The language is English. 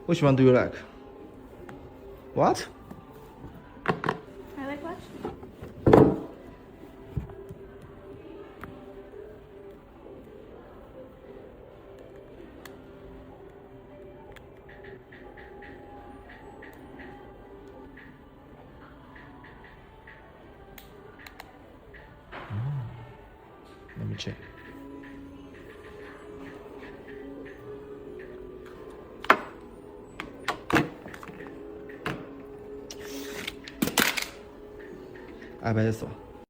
Which one do you like? What? I like what? Let me check. I bet so.